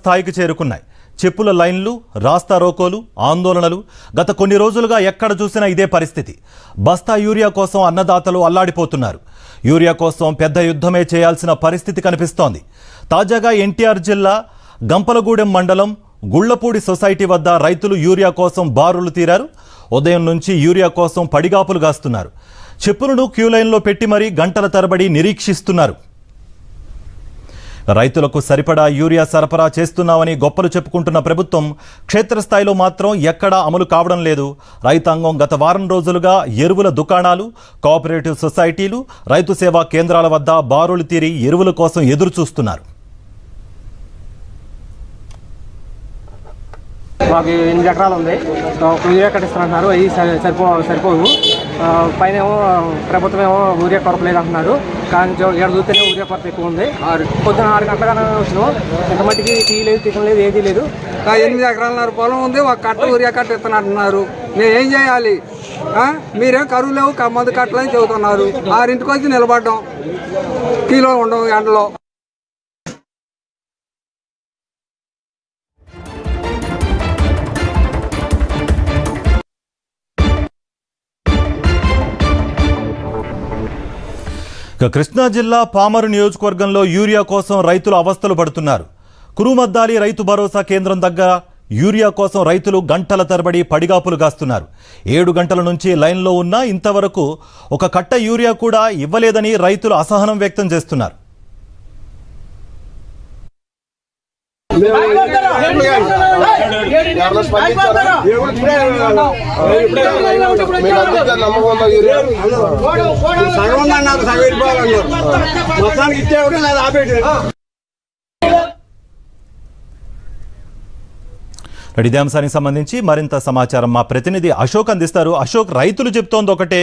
స్థాయికి చేరుకున్నాయి. చెప్పుల లైన్లు, రాస్తా రోకోలు, ఆందోళనలు గత కొన్ని రోజులుగా ఎక్కడ చూసినా ఇదే పరిస్థితి. బస్తా యూరియా కోసం అన్నదాతలు అల్లాడిపోతున్నారు. యూరియా కోసం పెద్ద యుద్ధమే చేయాల్సిన పరిస్థితి కనిపిస్తోంది. తాజాగా ఎన్టీఆర్ జిల్లా గంపలగూడెం మండలం గుళ్లపూడి సొసైటీ వద్ద రైతులు యూరియా కోసం బారులు తీరారు. ఉదయం నుంచి యూరియా కోసం పడిగాపులు గాస్తున్నారు. చెప్పులను క్యూ లైన్లో పెట్టి మరీ గంటల తరబడి నిరీక్షిస్తున్నారు. రైతులకు సరిపడా యూరియా సరఫరా చేస్తున్నామని గొప్పలు చెప్పుకుంటున్న ప్రభుత్వం క్షేత్రస్థాయిలో మాత్రం ఎక్కడా అమలు కావడం లేదు. రైతాంగం గత వారం రోజులుగా ఎరువుల దుకాణాలు, కోఆపరేటివ్ సొసైటీలు, రైతు సేవా కేంద్రాల వద్ద బారులు తీరి ఎరువుల కోసం ఎదురు చూస్తున్నారు. మాకు 8 ఎకరాలు ఉంది. యూరియా కట్టిస్తున్నారు. అవి సరిపోవు. పైన ఏమో ప్రభుత్వం ఏమో యూరియా కొరత లేదు అంటున్నారు. కానీ ఇక్కడ చూస్తేనే యూరియా కొరత ఎక్కువ ఉంది. పొద్దున 6 గంటలకన్నా వచ్చినాం. ఎంత మట్టికి టీ లేదు, టిఫిన్ లేదు, ఏది లేదు. 8 ఎకరాలన్నర పొలం ఉంది. ఒక కట్ట యూరియా కట్ట ఇస్తున్నారు. మేము ఏం చేయాలి? మీరేం కరువు లేవు, మందు కట్టలని చెబుతున్నారు. 6ంటికి వచ్చి నిలబడ్డాం. టీలో ఉండవు ఎండలో. కృష్ణా జిల్లా పామరు నియోజకవర్గంలో యూరియా కోసం రైతులు అవస్థలు పడుతున్నారు. కురుమద్దాలి రైతు భరోసా కేంద్రం దగ్గర యూరియా కోసం రైతులు గంటల తరబడి పడిగాపులు గాస్తున్నారు. 7 గంటల నుంచి లైన్లో ఉన్నా ఇంతవరకు ఒక కట్ట యూరియా కూడా ఇవ్వలేదని రైతులు అసహనం వ్యక్తం చేస్తున్నారు. ఇదే అంశానికి సంబంధించి మరింత సమాచారం మా ప్రతినిధి అశోక్ అందిస్తారు. అశోక్, రైతులు చెప్తోంది ఒకటే,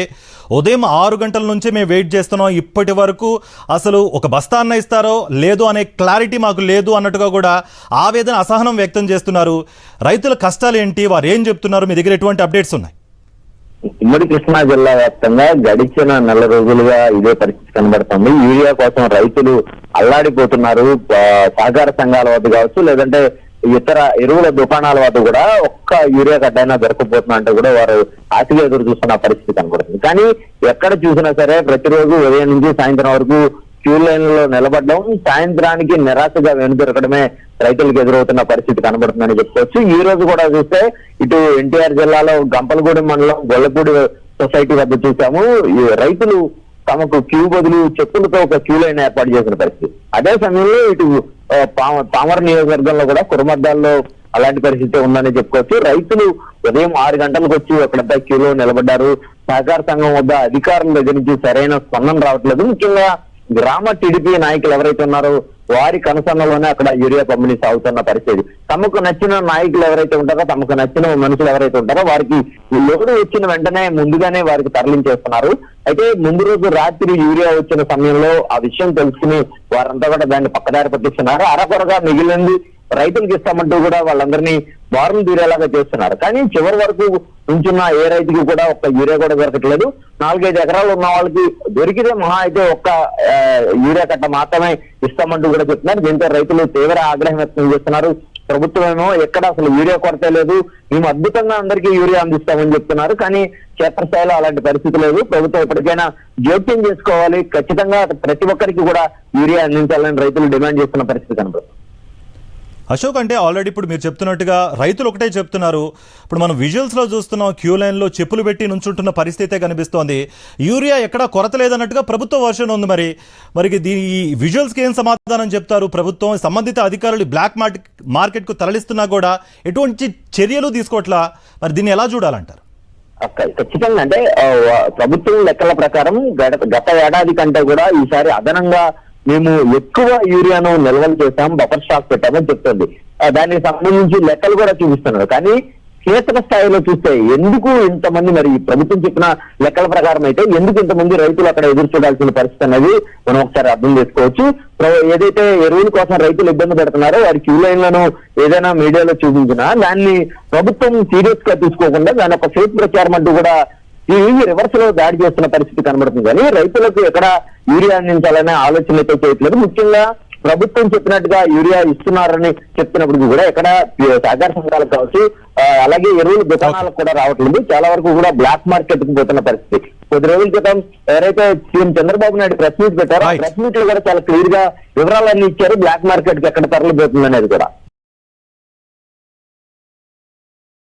ఉదయం 6 గంటల నుంచి మేము వెయిట్ చేస్తున్నాం, ఇప్పటి వరకు అసలు ఒక బస్తా అన్న ఇస్తారో లేదో అనే క్లారిటీ మాకు లేదు అన్నట్టుగా కూడా ఆవేదన, అసహనం వ్యక్తం చేస్తున్నారు. రైతుల కష్టాలు ఏంటి, వారు ఏం చెప్తున్నారు, మీ దగ్గర ఎటువంటి అప్డేట్స్ ఉన్నాయి? ఉమ్మడి కృష్ణా జిల్లా వ్యాప్తంగా గడిచిన 4 రోజులుగా ఇదే పరిస్థితి కనబడుతుంది. యూరియా కోసం రైతులు అల్లాడిపోతున్నారు. సహకార సంఘాల వద్ద కావచ్చు, లేదంటే ఇతర ఎరువుల దుకాణాల వద్ద కూడా ఒక్క యూరియా కట్టైనా దొరకపోతున్నా కూడా వారు ఆశగా ఎదురు చూస్తున్న పరిస్థితి కనబడుతుంది. కానీ ఎక్కడ చూసినా సరే ప్రతిరోజు ఉదయం నుంచి సాయంత్రం వరకు క్యూ లైన్లలో నిలబడడం, సాయంత్రానికి నిరాశగా వెనుదొరకడమే రైతులకు ఎదురవుతున్న పరిస్థితి కనబడుతుందని చెప్పుకోవచ్చు. ఈ రోజు కూడా చూస్తే ఇటు ఎన్టీఆర్ జిల్లాలో గంపలగూడెం మండలం గొల్లపూడి సొసైటీ వద్ద చూసాము. ఈ రైతులు తమకు క్యూ బదులు చెప్పులతో ఒక క్యూ లైన్ ఏర్పాటు చేసిన పరిస్థితి. అదే సమయంలో ఇటు పామర నియోజకవర్గంలో కూడా కురుమద్దాల్లో అలాంటి పరిస్థితి ఉందని చెప్పుకోవచ్చు. రైతులు ఉదయం 6 గంటలకు వచ్చి అక్కడంతా క్యూలో నిలబడ్డారు. సహకార సంఘం వద్ద అధికారుల దగ్గర నుంచి సరైన స్పందన రావట్లేదు. ముఖ్యంగా గ్రామ టీడీపీ నాయకులు ఎవరైతే ఉన్నారో వారి కనుసన్నలోనే అక్కడ యూరియా పంపిణీ సాగుతున్న పరిస్థితి. తమకు నచ్చిన నాయకులు ఎవరైతే ఉంటారో, తమకు నచ్చిన మనుషులు ఎవరైతే ఉంటారో వారికి లోడు వచ్చిన వెంటనే ముందుగానే వారికి తరలించేస్తున్నారు. అయితే ముందు రోజు రాత్రి యూరియా వచ్చిన సమయంలో ఆ విషయం తెలుసుకుని వారంతా కూడా దాన్ని పక్కదారి పట్టిస్తున్నారు. అరకొరగా మిగిలింది రైతులకు ఇస్తామంటూ కూడా వాళ్ళందరినీ బారులు తీరేలాగా చేస్తున్నారు. కానీ చివరి వరకు ఉంచున్న ఏ రైతుకి కూడా ఒక్క యూరియా కూడా దొరకట్లేదు. 4-5 ఎకరాలు ఉన్న వాళ్ళకి దొరికితే మహా అయితే ఒక్క యూరియా కట్ట మాత్రమే ఇస్తామంటూ కూడా చెప్తున్నారు. దీంతో రైతులు తీవ్ర ఆగ్రహం వ్యక్తం చేస్తున్నారు. ప్రభుత్వం ఏమో ఎక్కడ అసలు యూరియా కొరత లేదు, మేము అద్భుతంగా అందరికీ యూరియా అందిస్తామని చెప్తున్నారు. కానీ క్షేత్రస్థాయిలో అలాంటి పరిస్థితి లేదు. ప్రభుత్వం ఎప్పటికైనా జోక్యం చేసుకోవాలి, ఖచ్చితంగా ప్రతి ఒక్కరికి కూడా యూరియా అందించాలని రైతులు డిమాండ్ చేస్తున్న పరిస్థితి కనబడుతుంది. అశోక్, అంటే ఆల్రెడీ ఇప్పుడు మీరు చెప్తున్నట్టుగా రైతులు ఒకటే చెప్తున్నారు. ఇప్పుడు మనం విజువల్స్లో చూస్తున్నాం, క్యూ లైన్లో చెప్పులు పెట్టి నుంచుంటున్న పరిస్థితే కనిపిస్తోంది. యూరియా ఎక్కడా కొరత లేదన్నట్టుగా ప్రభుత్వ వర్షన్ ఉంది. మరి ఈ విజువల్స్కి ఏం సమాధానం చెప్తారు? ప్రభుత్వం సంబంధిత అధికారులు బ్లాక్ మార్కెట్కు తరలిస్తున్నా కూడా ఎటువంటి చర్యలు తీసుకోవట్లా. మరి దీన్ని ఎలా చూడాలంటారు? ఖచ్చితంగా అంటే ప్రభుత్వం లెక్కల ప్రకారం గత ఏడాది కంటే కూడా ఈసారి అదనంగా మేము ఎక్కువ యూరియాను నిల్వలు చేశాం, బఫర్ స్టాక్ పెట్టామని చెప్తుంది. దానికి సంబంధించి లెక్కలు కూడా చూపిస్తున్నారు. కానీ క్షేత్ర స్థాయిలో చూస్తే ఎందుకు ఇంతమంది, మరి ప్రభుత్వం చెప్పిన లెక్కల ప్రకారం అయితే ఎందుకు ఇంతమంది రైతులు అక్కడ ఎదురు చూడాల్సిన పరిస్థితి అనేది మనం ఒకసారి అర్థం చేసుకోవచ్చు. ఏదైతే ఎరువుల కోసం రైతులు ఇబ్బంది పెడుతున్నారో వారి క్యూ లైన్లను ఏదైనా మీడియాలో చూపించినా దాన్ని ప్రభుత్వం సీరియస్ గా తీసుకోకుండా దాని ఒక ఫేక్ ప్రచారం అంటూ కూడా ఈ రివర్స్ లో దాడి చేస్తున్న పరిస్థితి కనబడుతుంది. కానీ రైతులకు ఎక్కడ యూరియా అందించాలనే ఆలోచన అయితే చేయట్లేదు. ముఖ్యంగా ప్రభుత్వం చెప్పినట్టుగా యూరియా ఇస్తున్నారని చెప్తున్నప్పుడు కూడా ఎక్కడ సహకార సంఘాలకు కావచ్చు అలాగే ఎరువుల దుకాణాలకు కూడా రావట్లేదు. చాలా వరకు కూడా బ్లాక్ మార్కెట్ కు పోతున్న పరిస్థితి. కొద్ది రోజుల క్రితం ఎవరైతే CM Chandrababu Naidu press meet పెట్టారో ప్రెస్ మీట్ లో కూడా చాలా క్లియర్ గా వివరాలన్నీ ఇచ్చారు, బ్లాక్ మార్కెట్ కి ఎక్కడ తరలిపోతుంది అనేది కూడా.